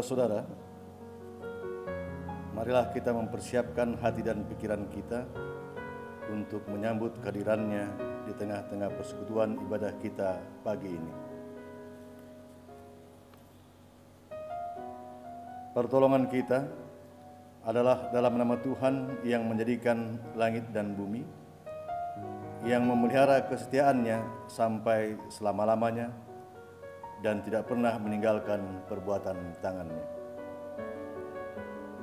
Saudara-saudara, marilah kita mempersiapkan hati dan pikiran kita untuk menyambut kehadirannya di tengah-tengah persekutuan ibadah kita pagi ini. Pertolongan kita adalah dalam nama Tuhan yang menjadikan langit dan bumi, yang memelihara kesetiaannya sampai selama-lamanya, dan tidak pernah meninggalkan perbuatan tangannya.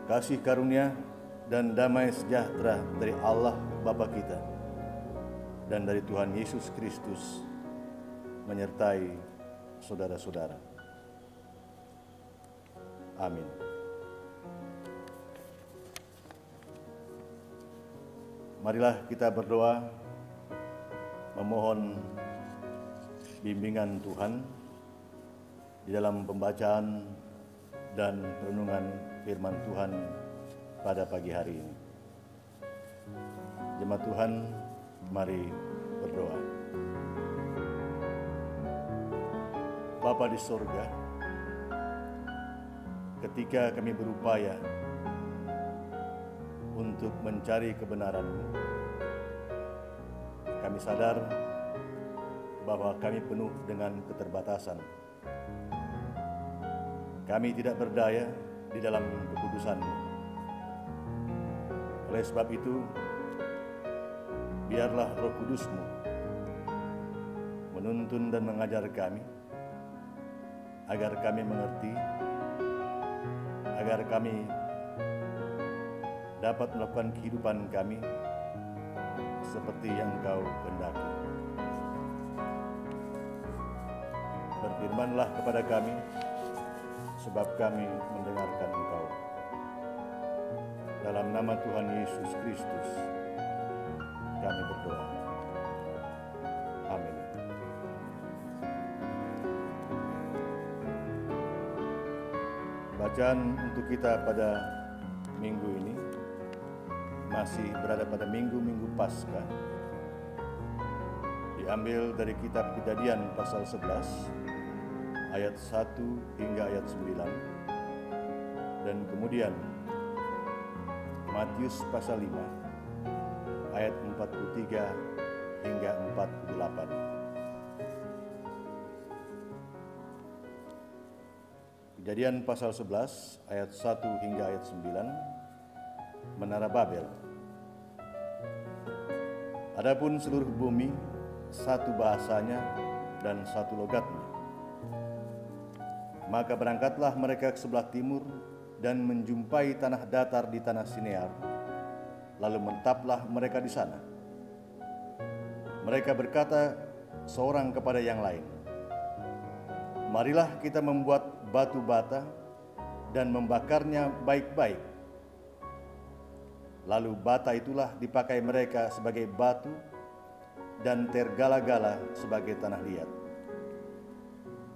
Kasih karunia dan damai sejahtera dari Allah Bapa kita dan dari Tuhan Yesus Kristus menyertai saudara-saudara. Amin. Marilah kita berdoa memohon bimbingan Tuhan di dalam pembacaan dan renungan firman Tuhan pada pagi hari ini. Jemaat Tuhan, mari berdoa. Bapa di sorga, ketika kami berupaya untuk mencari kebenaran-Mu, kami sadar bahwa kami penuh dengan keterbatasan. Kami tidak berdaya di dalam kekudusan-Mu. Oleh sebab itu, biarlah Roh Kudus-Mu menuntun dan mengajar kami, agar kami mengerti, agar kami dapat melakukan kehidupan kami seperti yang Engkau kehendaki. Berfirmanlah kepada kami, sebab kami mendengarkan Engkau. Dalam nama Tuhan Yesus Kristus, kami berdoa. Amin. Bacaan untuk kita pada minggu ini masih berada pada minggu-minggu Paskah. Diambil dari kitab Kejadian pasal 11, ayat 1 hingga ayat 9, dan kemudian Matius pasal 5, ayat 43 hingga 48. Kejadian pasal 11, ayat 1 hingga ayat 9, Menara Babel. Adapun seluruh bumi, satu bahasanya dan satu logatnya. Maka berangkatlah mereka ke sebelah timur dan menjumpai tanah datar di tanah Sinear. Lalu menetaplah mereka di sana. Mereka berkata seorang kepada yang lain, "Marilah kita membuat batu bata dan membakarnya baik-baik. Lalu bata itulah dipakai mereka sebagai batu dan tergala-gala sebagai tanah liat.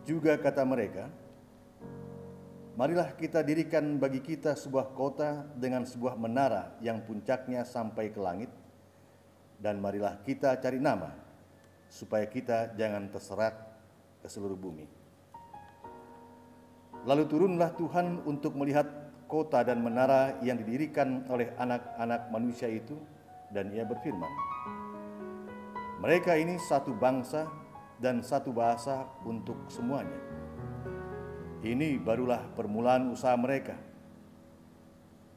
Juga kata mereka, marilah kita dirikan bagi kita sebuah kota dengan sebuah menara yang puncaknya sampai ke langit, dan marilah kita cari nama, supaya kita jangan terserak ke seluruh bumi. Lalu turunlah Tuhan untuk melihat kota dan menara yang didirikan oleh anak-anak manusia itu, dan ia berfirman, mereka ini satu bangsa dan satu bahasa untuk semuanya. Ini barulah permulaan usaha mereka.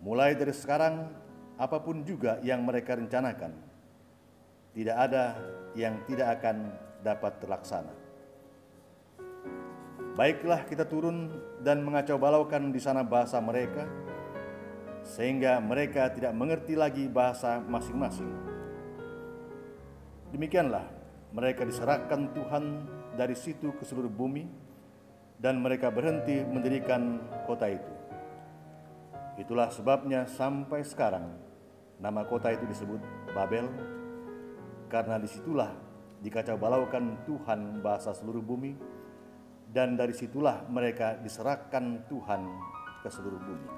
Mulai dari sekarang, apapun juga yang mereka rencanakan, tidak ada yang tidak akan dapat terlaksana. Baiklah kita turun dan mengacau balaukan di sana bahasa mereka, sehingga mereka tidak mengerti lagi bahasa masing-masing. Demikianlah mereka diserahkan Tuhan dari situ ke seluruh bumi, dan mereka berhenti mendirikan kota itu. Itulah sebabnya sampai sekarang nama kota itu disebut Babel, karena disitulah dikacau balaukan Tuhan bahasa seluruh bumi, dan dari situlah mereka diserahkan Tuhan ke seluruh bumi.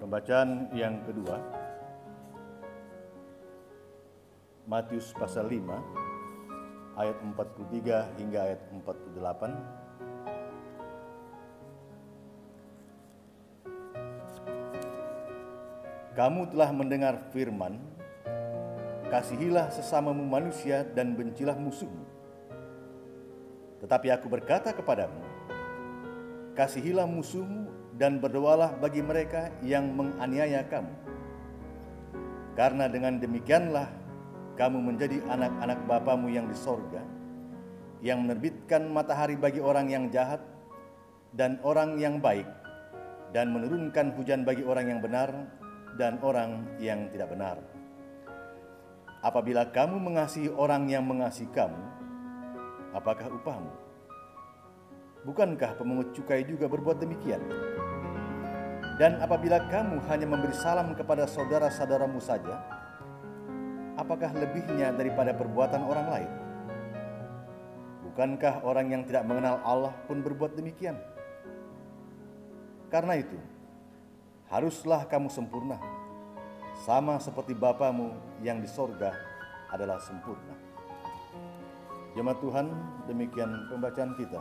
Pembacaan yang kedua, Matius pasal 5 ayat 43 hingga ayat 48. Kamu telah mendengar firman, kasihilah sesamamu manusia dan bencilah musuhmu. Tetapi aku berkata kepadamu, kasihilah musuhmu dan berdoalah bagi mereka yang menganiaya kamu. Karena dengan demikianlah kamu menjadi anak-anak Bapamu yang di sorga, yang menerbitkan matahari bagi orang yang jahat dan orang yang baik, dan menurunkan hujan bagi orang yang benar dan orang yang tidak benar. Apabila kamu mengasihi orang yang mengasihi kamu, apakah upahmu? Bukankah pemungut cukai juga berbuat demikian? Dan apabila kamu hanya memberi salam kepada saudara-saudaramu saja, apakah lebihnya daripada perbuatan orang lain? Bukankah orang yang tidak mengenal Allah pun berbuat demikian? Karena itu, haruslah kamu sempurna, sama seperti Bapamu yang di sorga adalah sempurna. Jemaat Tuhan, demikian pembacaan kita.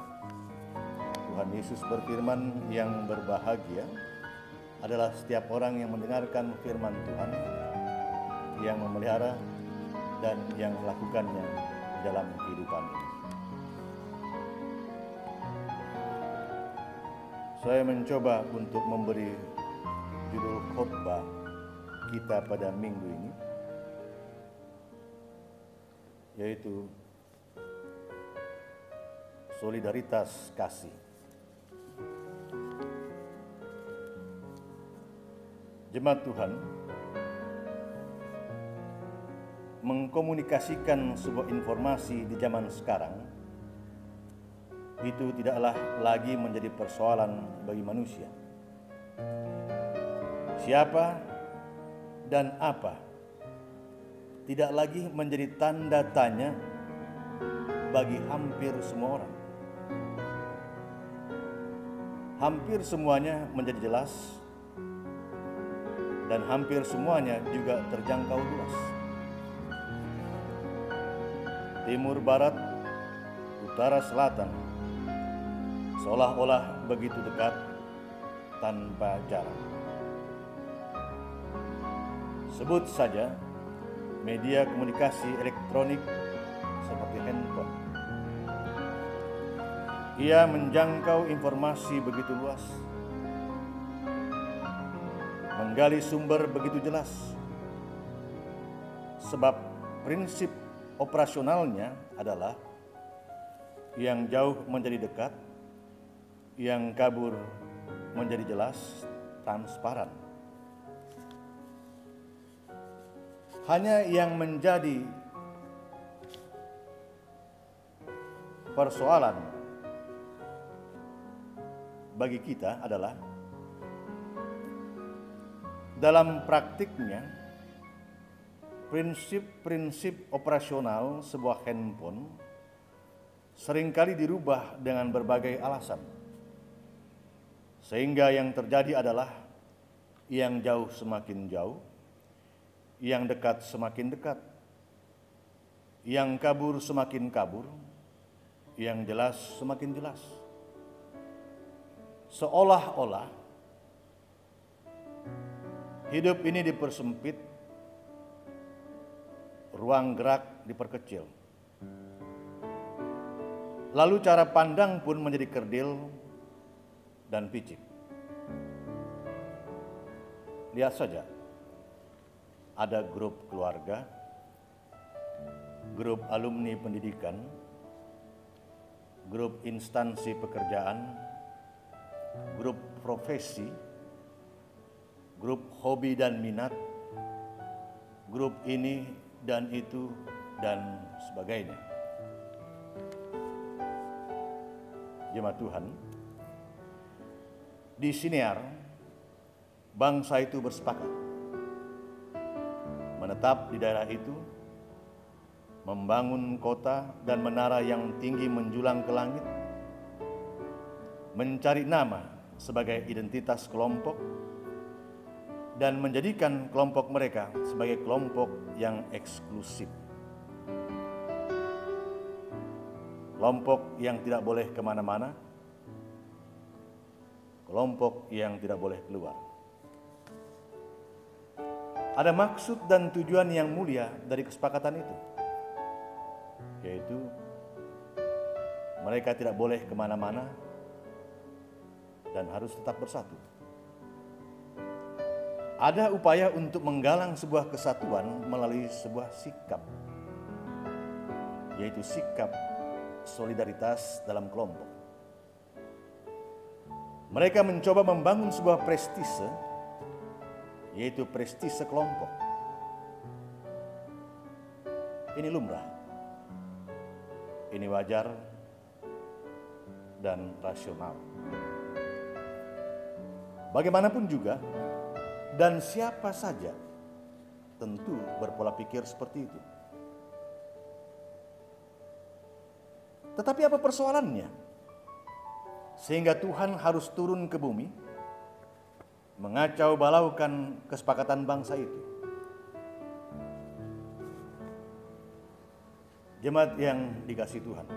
Tuhan Yesus berfirman, yang berbahagia adalah setiap orang yang mendengarkan firman Tuhan, yang memelihara dan yang melakukannya dalam kehidupan ini. Saya mencoba untuk memberi judul khotbah kita pada minggu ini, yaitu solidaritas kasih. Jemaat Tuhan, mengkomunikasikan sebuah informasi di zaman sekarang itu tidaklah lagi menjadi persoalan bagi manusia. Siapa dan apa tidak lagi menjadi tanda tanya bagi hampir semua orang. Hampir semuanya menjadi jelas, dan hampir semuanya juga terjangkau luas. Timur, barat, utara, selatan, seolah-olah begitu dekat tanpa jarak. Sebut saja media komunikasi elektronik seperti handphone. Ia menjangkau informasi begitu luas, menggali sumber begitu jelas, sebab prinsip operasionalnya adalah yang jauh menjadi dekat, yang kabur menjadi jelas, transparan. Hanya yang menjadi persoalan bagi kita adalah dalam praktiknya prinsip-prinsip operasional sebuah handphone seringkali dirubah dengan berbagai alasan. Sehingga yang terjadi adalah yang jauh semakin jauh, yang dekat semakin dekat, yang kabur semakin kabur, yang jelas semakin jelas. Seolah-olah hidup ini dipersempit, ruang gerak diperkecil. Lalu cara pandang pun menjadi kerdil dan picik. Lihat saja, ada grup keluarga, grup alumni pendidikan, grup instansi pekerjaan, grup profesi, grup hobi dan minat, grup ini dan itu dan sebagainya. Jemaat Tuhan, di Sinear, bangsa itu bersepakat menetap di daerah itu, membangun kota dan menara yang tinggi menjulang ke langit, mencari nama sebagai identitas kelompok, dan menjadikan kelompok mereka sebagai kelompok yang eksklusif. Kelompok yang tidak boleh kemana-mana, kelompok yang tidak boleh keluar. Ada maksud dan tujuan yang mulia dari kesepakatan itu, yaitu mereka tidak boleh kemana-mana dan harus tetap bersatu. Ada upaya untuk menggalang sebuah kesatuan melalui sebuah sikap, yaitu sikap solidaritas dalam kelompok. Mereka mencoba membangun sebuah prestise, yaitu prestise kelompok. Ini lumrah, ini wajar dan rasional. Bagaimanapun juga, dan siapa saja tentu berpola pikir seperti itu. Tetapi apa persoalannya? Sehingga Tuhan harus turun ke bumi, mengacau balaukan kesepakatan bangsa itu. Jemaat yang dikasihi Tuhan,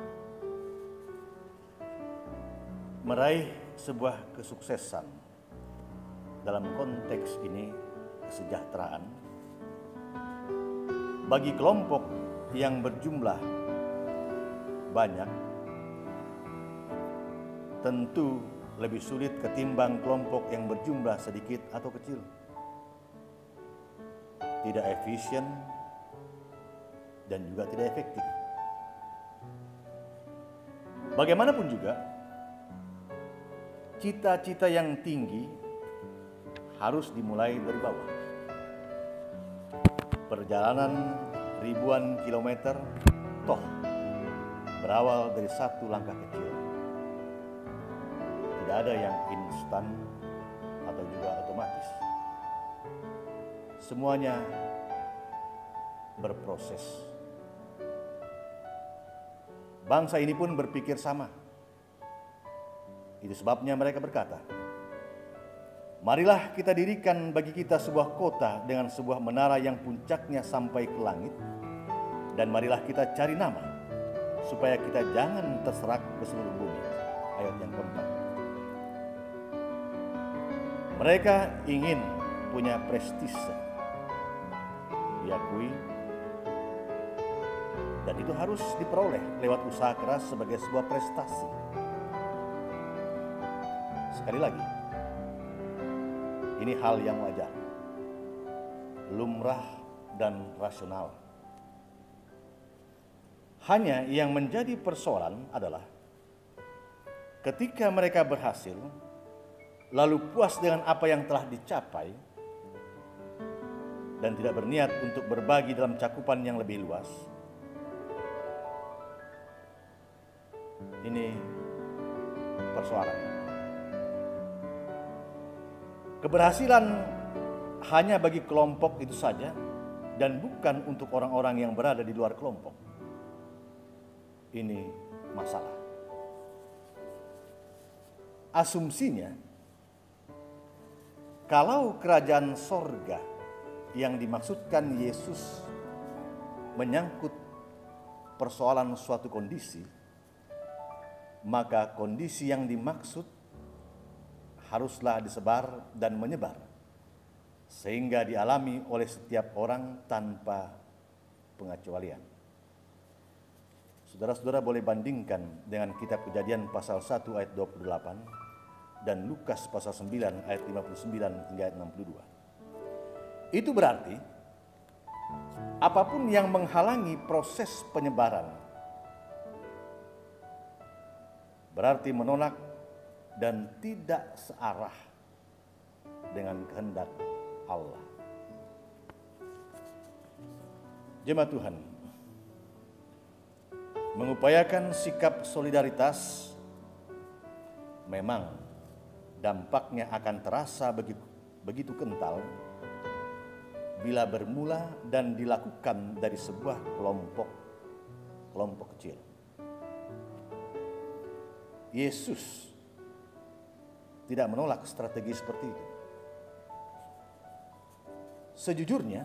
meraih sebuah kesuksesan dalam konteks ini kesejahteraan bagi kelompok yang berjumlah banyak tentu lebih sulit ketimbang kelompok yang berjumlah sedikit atau kecil. Tidak efisien dan juga tidak efektif. Bagaimanapun juga, cita-cita yang tinggi harus dimulai dari bawah. Perjalanan ribuan kilometer toh berawal dari satu langkah kecil. Tidak ada yang instan atau juga otomatis. Semuanya berproses. Bangsa ini pun berpikir sama. Itu sebabnya mereka berkata, marilah kita dirikan bagi kita sebuah kota dengan sebuah menara yang puncaknya sampai ke langit, dan marilah kita cari nama, supaya kita jangan terserak ke seluruh bumi. Ayat yang keempat. Mereka ingin punya prestise, diakui, dan itu harus diperoleh lewat usaha keras sebagai sebuah prestasi. Sekali lagi, ini hal yang wajar, lumrah dan rasional. Hanya yang menjadi persoalan adalah ketika mereka berhasil, lalu puas dengan apa yang telah dicapai, dan tidak berniat untuk berbagi dalam cakupan yang lebih luas, ini persoalan. Keberhasilan hanya bagi kelompok itu saja dan bukan untuk orang-orang yang berada di luar kelompok. Ini masalah. Asumsinya, kalau kerajaan sorga yang dimaksudkan Yesus menyangkut persoalan suatu kondisi, maka kondisi yang dimaksud haruslah disebar dan menyebar, sehingga dialami oleh setiap orang tanpa pengecualian. Saudara-saudara boleh bandingkan dengan kitab Kejadian pasal 1 ayat 28 dan Lukas pasal 9 ayat 59 hingga ayat 62. Itu berarti apapun yang menghalangi proses penyebaran berarti menolak dan tidak searah dengan kehendak Allah. Jemaat Tuhan, mengupayakan sikap solidaritas memang dampaknya akan terasa begitu kental bila bermula dan dilakukan dari sebuah kelompok kecil. Yesus tidak menolak strategi seperti itu. Sejujurnya,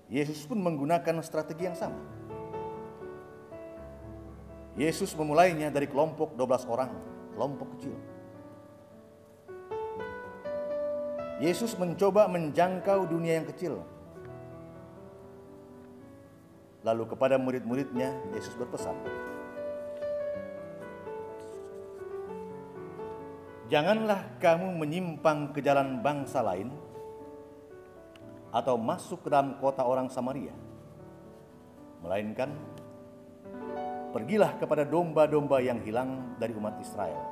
Yesus pun menggunakan strategi yang sama. Yesus memulainya dari kelompok 12 orang, kelompok kecil. Yesus mencoba menjangkau dunia yang kecil. Lalu kepada murid-muridnya, Yesus berpesan, janganlah kamu menyimpang ke jalan bangsa lain atau masuk ke dalam kota orang Samaria, melainkan pergilah kepada domba-domba yang hilang dari umat Israel.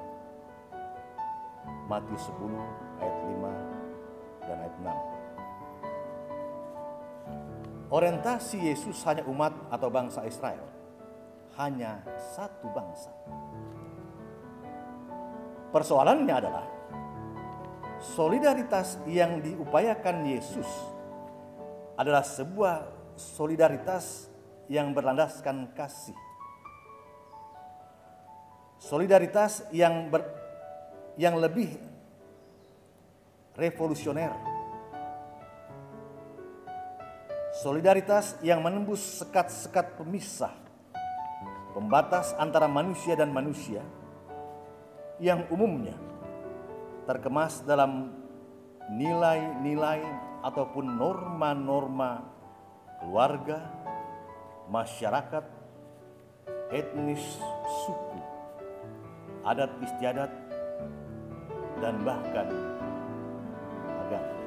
Matius 10 ayat 5 dan ayat 6. Orientasi Yesus hanya umat atau bangsa Israel, hanya satu bangsa. Persoalannya adalah solidaritas yang diupayakan Yesus adalah sebuah solidaritas yang berlandaskan kasih. Solidaritas yang lebih revolusioner. Solidaritas yang menembus sekat-sekat pemisah, pembatas antara manusia dan manusia, yang umumnya terkemas dalam nilai-nilai ataupun norma-norma keluarga, masyarakat, etnis, suku, adat istiadat, dan bahkan agama.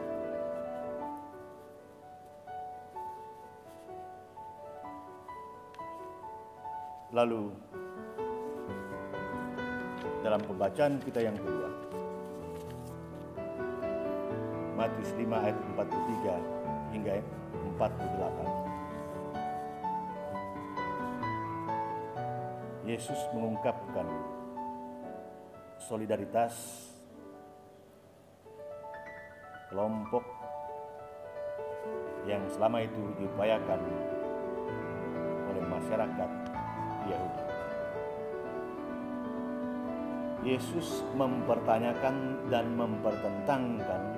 Lalu dalam pembacaan kita yang kedua, Matius 5 ayat 43 hingga 48, Yesus mengungkapkan solidaritas kelompok yang selama itu diupayakan oleh masyarakat Yahudi. Yesus mempertanyakan dan mempertentangkan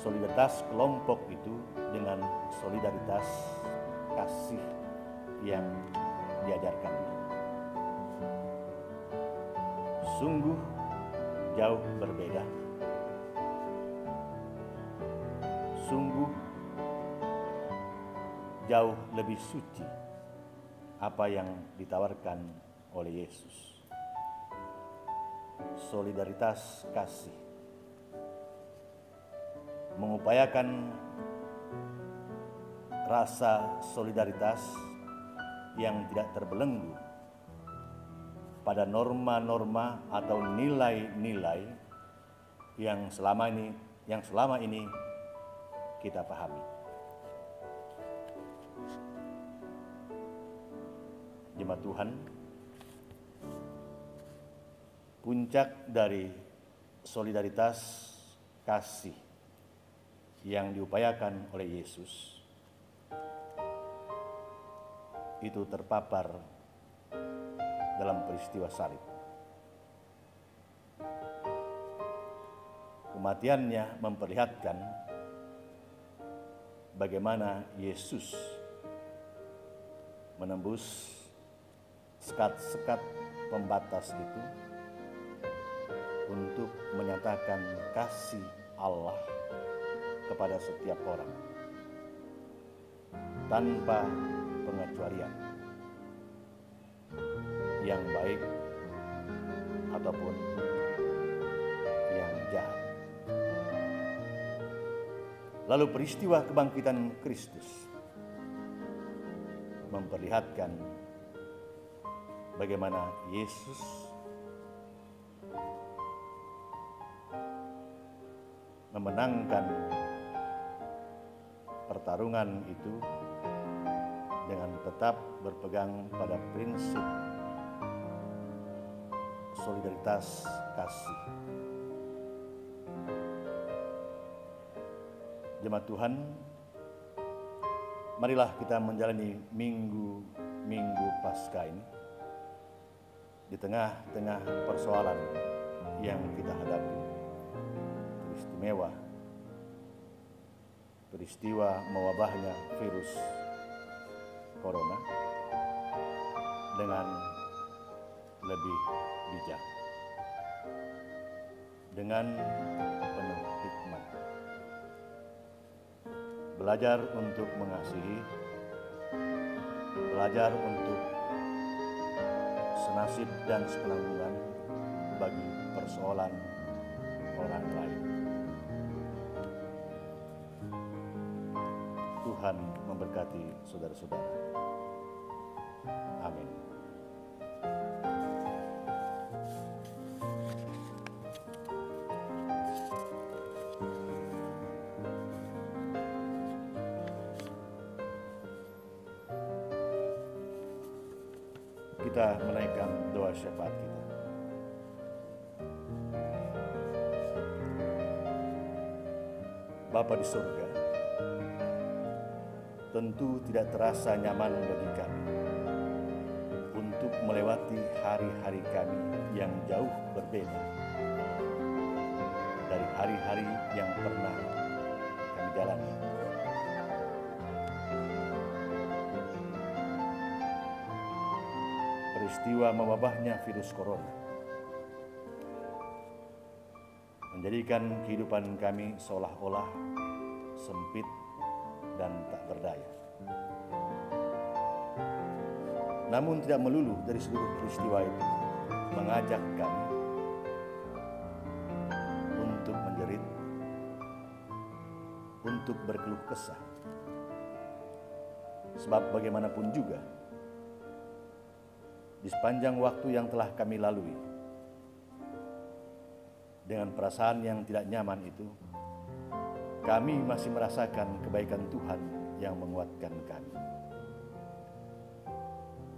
solidaritas kelompok itu dengan solidaritas kasih yang diajarkannya. Sungguh jauh berbeda. Sungguh jauh lebih suci apa yang ditawarkan oleh Yesus. Solidaritas kasih, mengupayakan rasa solidaritas yang tidak terbelenggu pada norma-norma atau nilai-nilai yang selama ini yang selama ini kita pahami. Jemaat Tuhan, puncak dari solidaritas kasih yang diupayakan oleh Yesus itu terpapar dalam peristiwa salib. Kematiannya memperlihatkan bagaimana Yesus menembus sekat-sekat pembatas itu untuk menyatakan kasih Allah kepada setiap orang tanpa pengecualian, yang baik ataupun yang jahat. Lalu peristiwa kebangkitan Kristus memperlihatkan bagaimana Yesus memenangkan pertarungan itu dengan tetap berpegang pada prinsip solidaritas kasih. Jemaat Tuhan, marilah kita menjalani minggu Paskah ini di tengah-tengah persoalan yang kita hadapi. Istimewa peristiwa mewabahnya virus corona dengan lebih bijak, dengan penuh hikmat, belajar untuk mengasihi, belajar untuk senasib dan sepenanggungan bagi persoalan orang lain. Tuhan memberkati saudara-saudara. Amin. Kita menaikkan doa syafaat kita. Bapa di surga, tentu tidak terasa nyaman bagi kami untuk melewati hari-hari kami yang jauh berbeda dari hari-hari yang pernah kami jalani. Peristiwa mewabahnya virus corona menjadikan kehidupan kami seolah-olah sempit dan tak berdaya. Namun tidak melulu dari seluruh peristiwa itu mengajak kami untuk menjerit, untuk berkeluh kesah. Sebab bagaimanapun juga, di sepanjang waktu yang telah kami lalui, dengan perasaan yang tidak nyaman itu, kami masih merasakan kebaikan Tuhan yang menguatkan kami.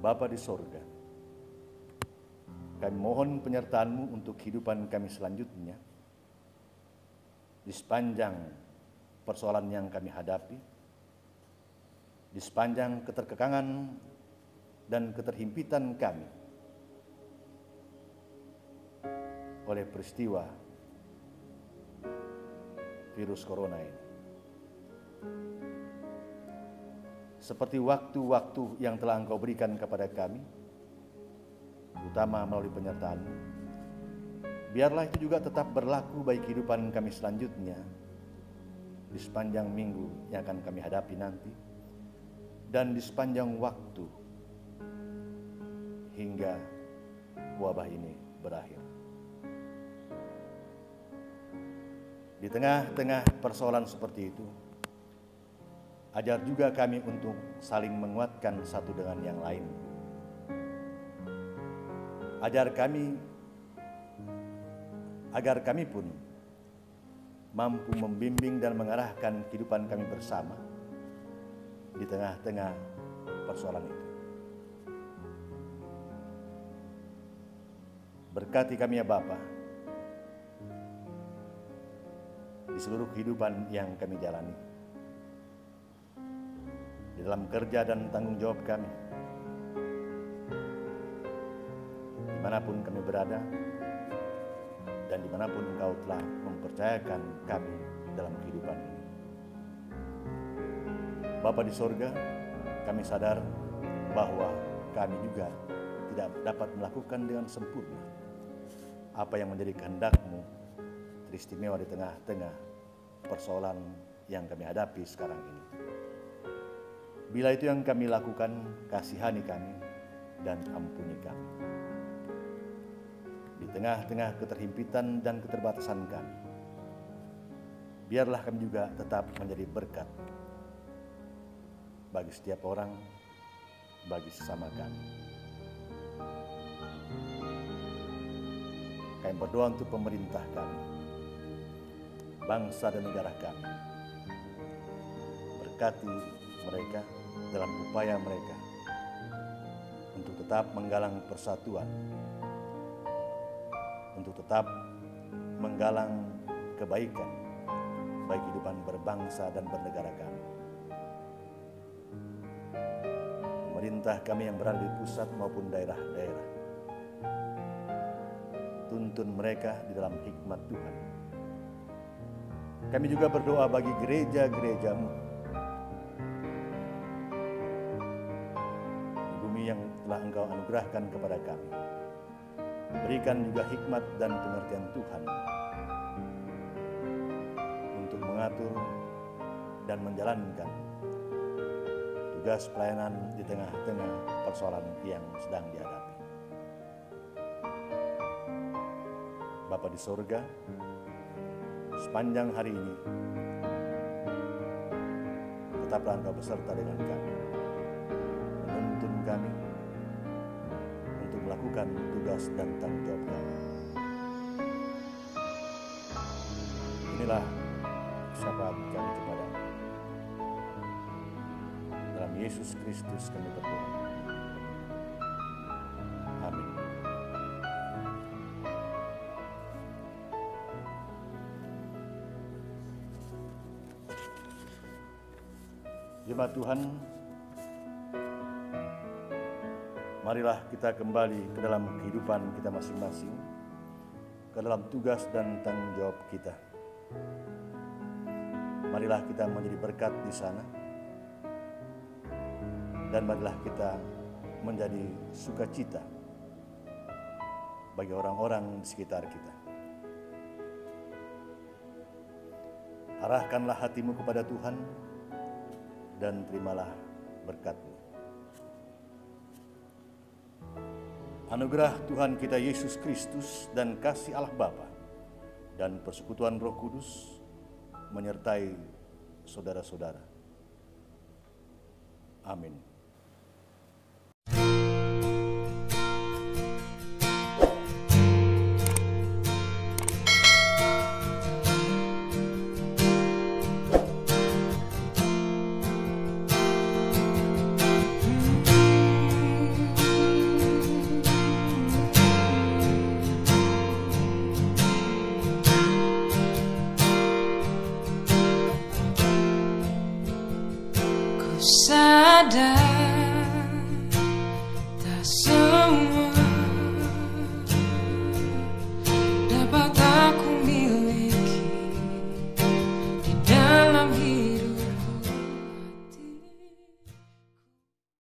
Bapa di sorga, kami mohon penyertaan-Mu untuk kehidupan kami selanjutnya, di sepanjang persoalan yang kami hadapi, di sepanjang keterkekangan dan keterhimpitan kami oleh peristiwa virus corona ini. Seperti waktu-waktu yang telah Engkau berikan kepada kami, terutama melalui penyertaan-Mu, biarlah itu juga tetap berlaku bagi kehidupan kami selanjutnya di sepanjang minggu yang akan kami hadapi nanti, dan di sepanjang waktu hingga wabah ini berakhir. Di tengah-tengah persoalan seperti itu, ajar juga kami untuk saling menguatkan satu dengan yang lain. Ajar kami agar kami pun mampu membimbing dan mengarahkan kehidupan kami bersama di tengah-tengah persoalan itu. Berkati kami ya Bapa, di seluruh kehidupan yang kami jalani, di dalam kerja dan tanggung jawab kami, dimanapun kami berada, dan dimanapun Engkau telah mempercayakan kami dalam kehidupan ini. Bapa di sorga, kami sadar bahwa kami juga tidak dapat melakukan dengan sempurna apa yang menjadi kehendak-Mu teristimewa di tengah-tengah persoalan yang kami hadapi sekarang ini. Bila itu yang kami lakukan, kasihani kami dan ampuni kami. Di tengah-tengah keterhimpitan dan keterbatasan kami, biarlah kami juga tetap menjadi berkat bagi setiap orang, bagi sesama kami. Kami berdoa untuk pemerintah kami, bangsa dan negara kami. Berkati mereka dalam upaya mereka untuk tetap menggalang persatuan, untuk tetap menggalang kebaikan bagi kehidupan berbangsa dan bernegara kami. Pemerintah kami yang berada di pusat maupun daerah-daerah, tuntun mereka di dalam hikmat Tuhan. Kami juga berdoa bagi gereja-gereja-Mu di bumi yang telah Engkau anugerahkan kepada kami. Berikan juga hikmat dan pengertian Tuhan untuk mengatur dan menjalankan tugas pelayanan di tengah-tengah persoalan yang sedang dihadapi. Bapa di sorga, sepanjang hari ini tetaplah Engkau beserta dengan kami, menuntun kami untuk melakukan tugas dan tanggung jawab kami. Inilah syafaat kami kepada-Mu. Dalam Yesus Kristus kami berdoa. Amin. Jemaat Tuhan, marilah kita kembali ke dalam kehidupan kita masing-masing, ke dalam tugas dan tanggung jawab kita. Marilah kita menjadi berkat di sana, dan marilah kita menjadi sukacita bagi orang-orang di sekitar kita. Arahkanlah hatimu kepada Tuhan, dan terimalah berkat-Mu. Anugerah Tuhan kita Yesus Kristus dan kasih Allah Bapa dan persekutuan Roh Kudus menyertai saudara-saudara. Amin. Sadar tak semua